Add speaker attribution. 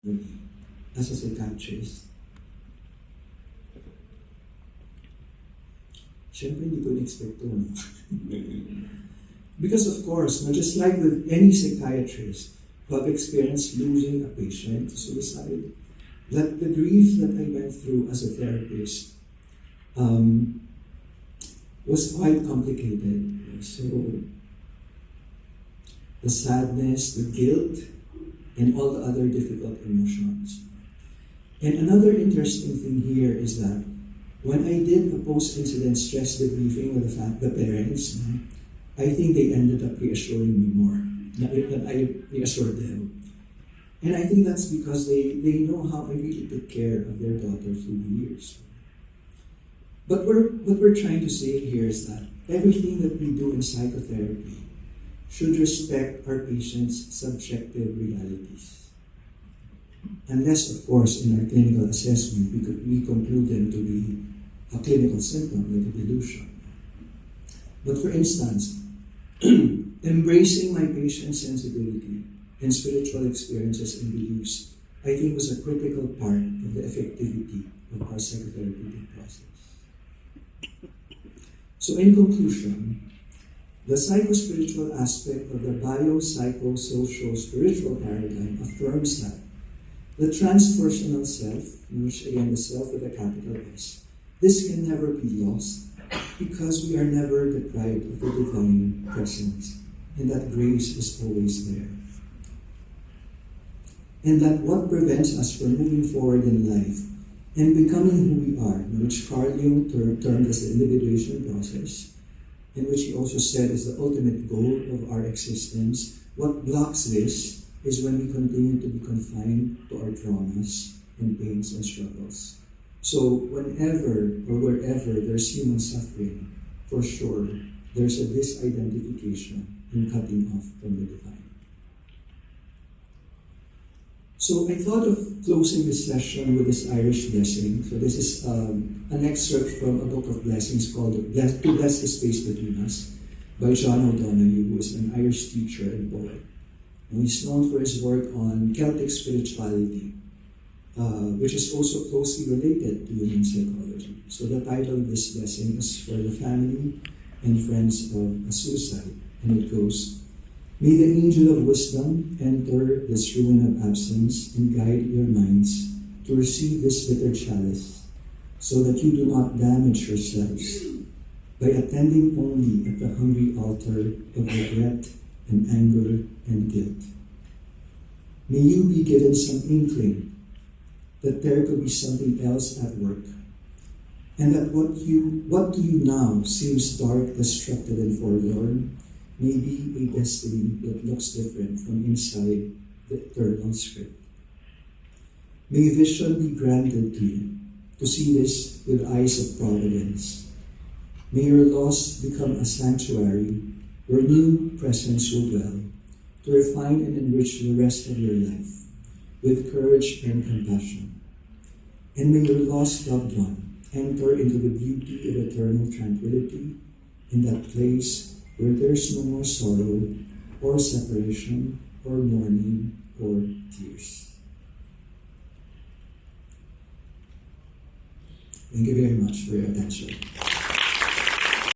Speaker 1: as a psychiatrist. Siyempre, hindi ko in-expect to, no? Because of course, just like with any psychiatrist who have experienced losing a patient to suicide, that the grief that I went through as a therapist was quite complicated. So, the sadness, the guilt, and all the other difficult emotions. And another interesting thing here is that when I did a post-incident stress debriefing with the parents, I think they ended up reassuring me more than I reassured them. And I think that's because they know how I really took care of their daughter through the years. But what we're trying to say here is that everything that we do in psychotherapy should respect our patients' subjective realities. Unless, of course, in our clinical assessment, we conclude them to be a clinical symptom, like a delusion. But for instance, embracing my patient's sensibility and spiritual experiences and beliefs, I think was a critical part of the effectivity of our psychotherapeutic process. So in conclusion, the psychospiritual aspect of the biopsychosocial spiritual paradigm affirms that the transpersonal self, which again the self with a capital S, this can never be lost because we are never deprived of the divine presence, and that grace is always there. And that what prevents us from moving forward in life and becoming who we are, which Carl Jung termed as the individuation process, and which he also said is the ultimate goal of our existence, what blocks this is when we continue to be confined to our traumas and pains and struggles. So whenever or wherever there's human suffering, for sure, there's a disidentification and cutting off from the divine. So I thought of closing this session with this Irish blessing. So this is an excerpt from a book of blessings called To Bless the Space Between Us by John O'Donoghue, who is an Irish teacher and poet. And he's known for his work on Celtic spirituality, which is also closely related to human psychology. So the title of this blessing is For the Family and Friends of a Suicide. And it goes, May the angel of wisdom enter this ruin of absence and guide your minds to receive this bitter chalice, so that you do not damage yourselves by attending only at the hungry altar of regret and anger and guilt. May you be given some inkling that there could be something else at work, and that what to you now seems dark, destructive, and forlorn may be a destiny that looks different from inside the eternal script. May vision be granted to you to see this with eyes of providence. May your loss become a sanctuary where new presence will dwell to refine and enrich the rest of your life with courage and compassion. And may your lost loved one enter into the beauty of eternal tranquility in that place where there's no more sorrow or separation or mourning or tears. Thank you very much for your attention.